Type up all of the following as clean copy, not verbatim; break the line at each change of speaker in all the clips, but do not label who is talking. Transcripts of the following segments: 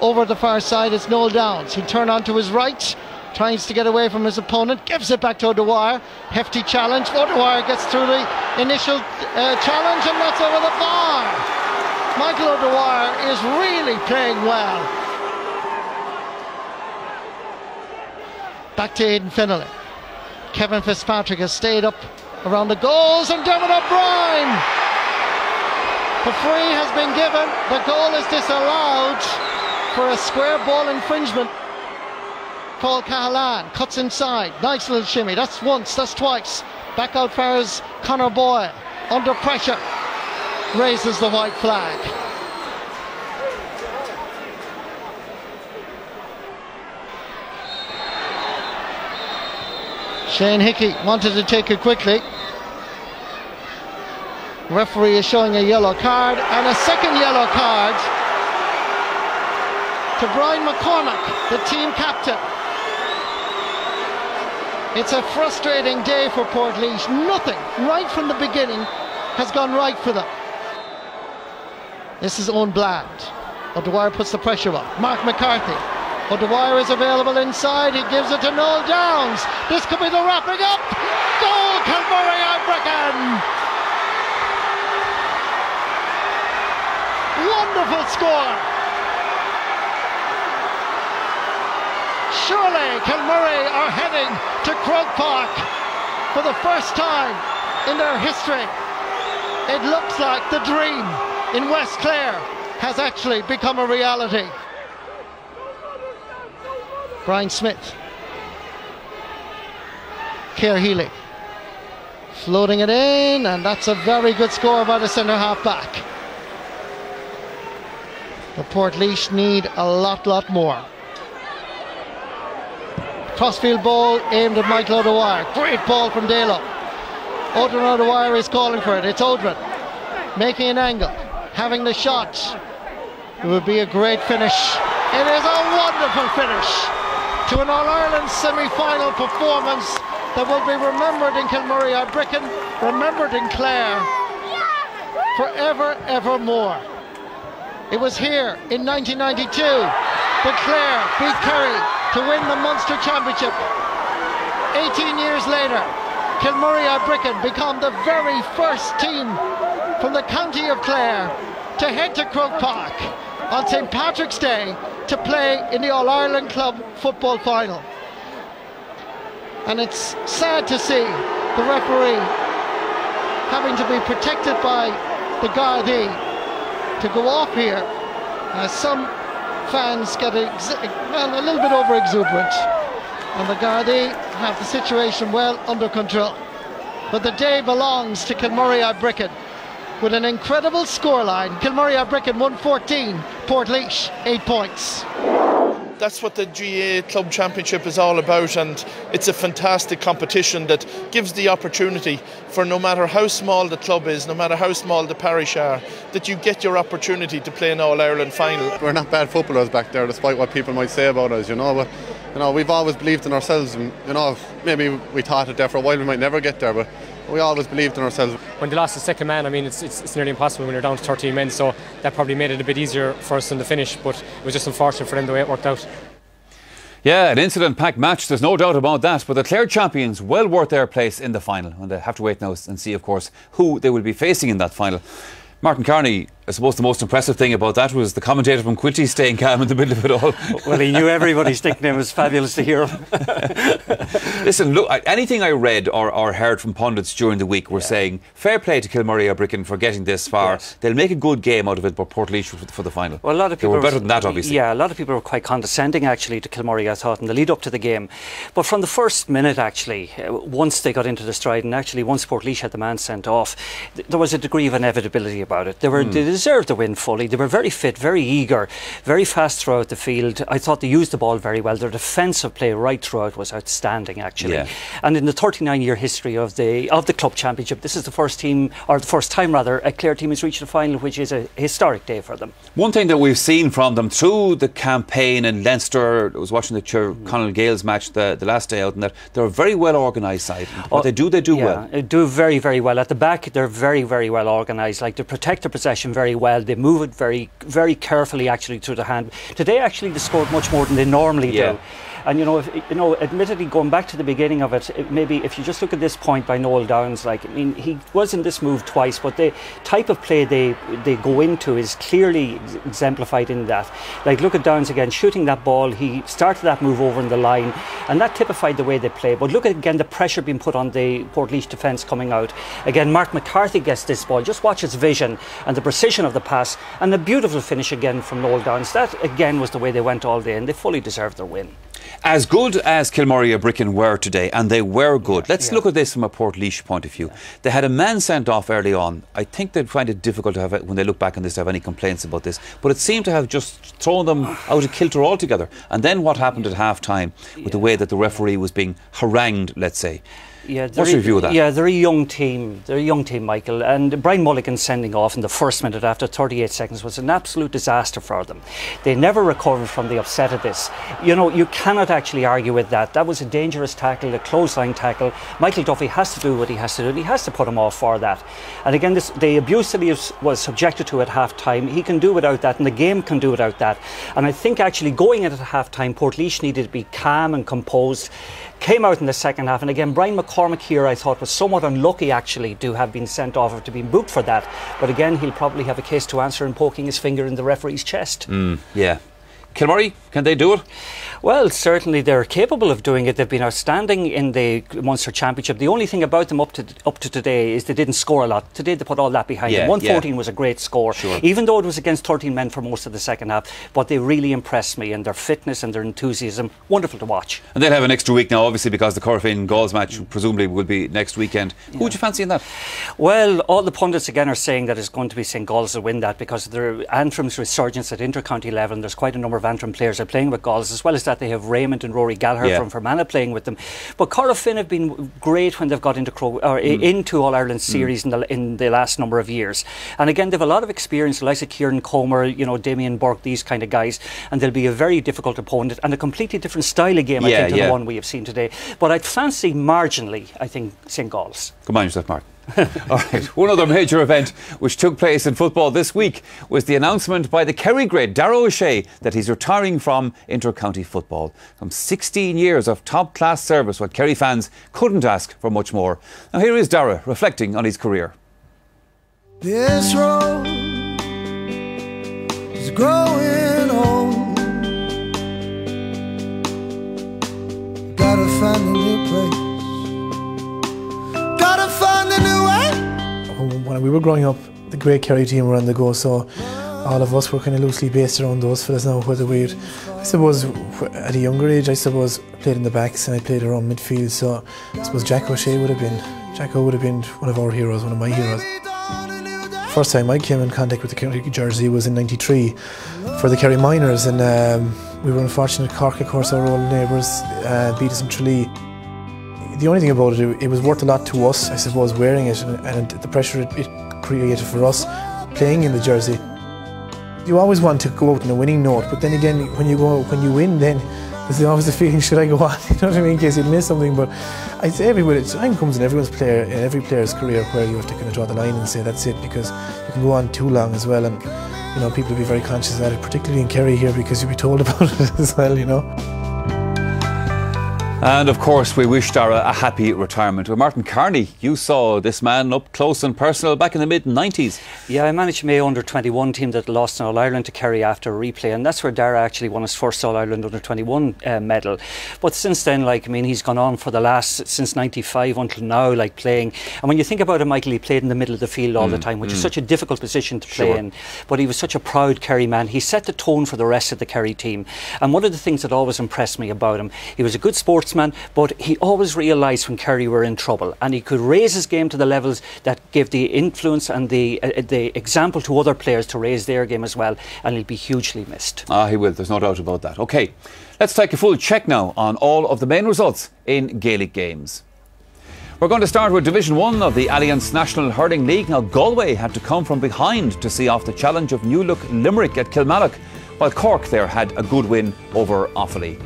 Over the far side, it's Noel Downs. He'll turn onto his right, tries to get away from his opponent, gives it back to O'Dwyer. Hefty challenge. O'Dwyer gets through the initial challenge, and that's over the bar. Michael O'Dwyer is really playing well. Back to Aidan Finnelly. Kevin Fitzpatrick has stayed up around the goals, and Dermot O'Brien. The free has been given. The goal is disallowed for a square ball infringement. Paul Cahalane cuts inside. Nice little shimmy. That's once, that's twice. Back out far as Conor Boyle. Under pressure. Raises the white flag. Shane Hickey wanted to take it quickly. Referee is showing a yellow card, and a second yellow card to Brian McCormack, the team captain. It's a frustrating day for Portlaoise. Nothing, right from the beginning, has gone right for them. This is Owen Bland. O'Dwyer puts the pressure on. Mark McCarthy. O'Dwyer is available inside. He gives it to Noel Downs. This could be the wrapping up. Goal, Kilmurray-Ibrickane. Wonderful score. Surely Kilmurray are heading to Croke Park for the first time in their history. It looks like the dream in West Clare has actually become a reality. Brian Smith. Keir Healy floating it in, and that's a very good score by the centre half back. The Portlaoise need a lot more. Crossfield ball aimed at Michael O'Dwyer. Great ball from Dalo. Odrin O'Dwyer is calling for it. It's Odrin making an angle, having the shot. It would be a great finish. It is a wonderful finish to an All-Ireland semi-final performance that will be remembered in Kilmurray-Ibrickane, remembered in Clare, forever, evermore. It was here in 1992 that Clare beat Kerry to win the Munster Championship. 18 years later, Kilmurray-Ibrickane become the very first team from the county of Clare to head to Croke Park on St Patrick's Day to play in the All-Ireland Club football final. And it's sad to see the referee having to be protected by the Gardaí to go off here, as some fans get a little bit over exuberant, and the Gardaí have the situation well under control. But the day belongs to Kilmurray-Ibrickane with an incredible scoreline. Kilmurray-Ibrickane 114, Portlaoise 8 points.
That's what the GAA Club Championship is all about, and it's a fantastic competition that gives the opportunity for, no matter how small the club is, no matter how small the parish are, that you get your opportunity to play an All-Ireland final.
We're not bad footballers back there, despite what people might say about us, but we've always believed in ourselves, and maybe we thought it there for a while, we might never get there, but we always believed in ourselves.
When they lost the second man, I mean, it's nearly impossible when you're down to 13 men, so that probably made it a bit easier for us in the finish, but it was just unfortunate for them the way it worked out.
Yeah, an incident-packed match, there's no doubt about that, but the Clare champions, well worth their place in the final, and they have to wait now and see, of course, who they will be facing in that final. Martin Carney, I suppose the most impressive thing about that was the commentator from Quinty staying calm in the middle of it all.
Well, he knew everybody's nickname. It was fabulous to hear him.
Listen, look, anything I read or heard from pundits during the week were saying, fair play to Kilmurray-Ibrickane for getting this far. Yes. They'll make a good game out of it, but Portlaoise for the final.
Well, a lot of people
were better than that, obviously.
Yeah, a lot of people were quite condescending, actually, to Kilmurray, I thought, in the lead up to the game. But from the first minute, actually, once they got into the stride, and actually once Portlaoise had the man sent off, there was a degree of inevitability about it. They deserved the win fully. They were very fit, very eager, very fast throughout the field. I thought they used the ball very well. Their defensive play right throughout was outstanding, actually. Yeah. And in the 39-year history of the club championship, this is the first time a Clare team has reached the final, which is a historic day for them.
One thing that we've seen from them through the campaign in Leinster, I was watching the Conall Gales match the last day out, and that they're a very well organised side. What they do well.
They do very, very well. At the back, they're very, very well organised. Like, they protect the possession very very well. They move it very, very carefully actually through the hand. Today actually they scored much more than they normally do. And admittedly, going back to the beginning of it, maybe if you just look at this point by Noel Downs, he was in this move twice, but the type of play they go into is clearly exemplified in that. Like, look at Downs again, shooting that ball. He started that move over in the line, and that typified the way they play. But look at, again, the pressure being put on the Portlaoise defence coming out. Again, Mark McCarthy gets this ball. Just watch his vision and the precision of the pass, and the beautiful finish again from Noel Downs. That, again, was the way they went all day, and they fully deserved their win.
As good as Kilmurray-Ibrickane were today, and they were good, let's look at this from a Portlaoise point of view. They had a man sent off early on. I think they'd find it difficult to have, when they look back on this, to have any complaints about this, but it seemed to have just thrown them out of kilter altogether. And then what happened at half time with the way that the referee was being harangued, let's say. What's your view of that?
Yeah, they're a young team. They're a young team, Michael. And Brian Mulligan sending off in the first minute after 38 seconds was an absolute disaster for them. They never recovered from the upset of this. You cannot actually argue with that. That was a dangerous tackle, a clothesline tackle. Michael Duffy has to do what he has to do, and he has to put him off for that. And again, the abuse that he was subjected to at half time, he can do without that, and the game can do without that. And I think actually going into half time, Portlaoise needed to be calm and composed. Came out in the second half, and again Brian McCormick here I thought was somewhat unlucky actually to have been sent off or to be booked for that, but again he'll probably have a case to answer in poking his finger in the referee's chest.
Yeah. Kilmurray, can they do it?
Well, certainly they're capable of doing it. They've been outstanding in the Munster Championship. The only thing about them up to today is they didn't score a lot. Today they put all that behind them. 114 was a great score, even though it was against 13 men for most of the second half. But they really impressed me, and their fitness and their enthusiasm, wonderful to watch. And
they'll have an extra week now, obviously, because the Corofin Galls match presumably will be next weekend. Who would you fancy in that?
Well, all the pundits again are saying that it's going to be St. Galls will win that, because their Antrim's resurgence at inter-county level, and there's quite a number of Antrim players are playing with Galls. As well as that, they have Raymond and Rory Gallagher from Fermanagh playing with them. But Corofin have been great when they've got into into All-Ireland series in the last number of years. And again, they've a lot of experience, like Kieran Comer, Damien Burke, these kind of guys, and they'll be a very difficult opponent and a completely different style of game, I think, to the one we have seen today. But I'd fancy marginally, I think, St. Galls.
Come on yourself, Mark. All right. One other major event which took place in football this week was the announcement by the Kerry great Darragh O'Shea that he's retiring from inter-county football. From 16 years of top-class service, what Kerry fans couldn't ask for much more. Now here is Darragh reflecting on his career.
This road is growing old. Gotta find a new place. Gotta find a new way.
When we were growing up, the great Kerry team were on the go, so all of us were kind of loosely based around those fellas now. Whether we'd, I suppose, at a younger age, I suppose, played in the backs and I played around midfield. So I suppose Jack O'Shea would have been one of our heroes, one of my heroes. First time I came in contact with the Kerry jersey was in '93 for the Kerry Miners, and we were unfortunate. Cork, of course, our old neighbours, beat us in Tralee. The only thing about it, it was worth a lot to us, I suppose, wearing it, and the pressure it created for us playing in the jersey. You always want to go out on a winning note, but then again, when you win, then there's always the feeling, should I go on? You know what I mean, in case you'd miss something. But I'd say time comes in every player's career where you have to kind of draw the line and say that's it, because you can go on too long as well, and people will be very conscious of it, particularly in Kerry here, because you'll be told about it as well,
And of course we wish Darragh a happy retirement. Well, Martin Carney, you saw this man up close and personal back in the mid-90s.
Yeah, I managed May under-21 team that lost in All-Ireland to Kerry after a replay, and that's where Darragh actually won his first All-Ireland under-21 medal. But since then, he's gone on for since 95 until now, playing. And when you think about it, Michael, he played in the middle of the field all the time, which is such a difficult position to play in. But he was such a proud Kerry man. He set the tone for the rest of the Kerry team. And one of the things that always impressed me about him, he was a good sportsman, but he always realised when Kerry were in trouble, and he could raise his game to the levels that gave the influence and the example to other players to raise their game as well, and he'll be hugely missed.
He will, there's no doubt about that. OK, let's take a full check now on all of the main results in Gaelic games. We're going to start with Division 1 of the Alliance National Hurling League. Now, Galway had to come from behind to see off the challenge of New Look Limerick at Kilmallock, while Cork there had a good win over Offaly.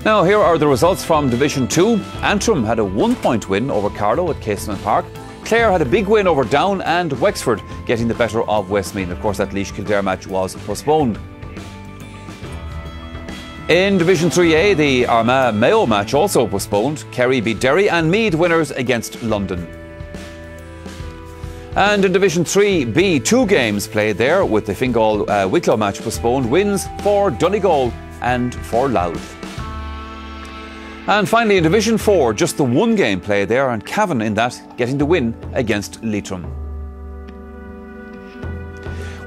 Now here are the results from Division 2. Antrim had a 1-point win over Carlow at Casement Park. Clare had a big win over Down, and Wexford getting the better of Westmeath. Of course, that Laois-Kildare match was postponed. In Division 3A, the Armagh-Mayo match also postponed. Kerry beat Derry, and Meath winners against London. And in Division 3B, 2 games played there, with the Fingal-Wicklow match postponed. Wins for Donegal and for Louth. And finally, in Division 4, just the 1 game played there, and Cavan in that getting the win against Leitrim.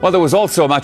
Well, there was also a match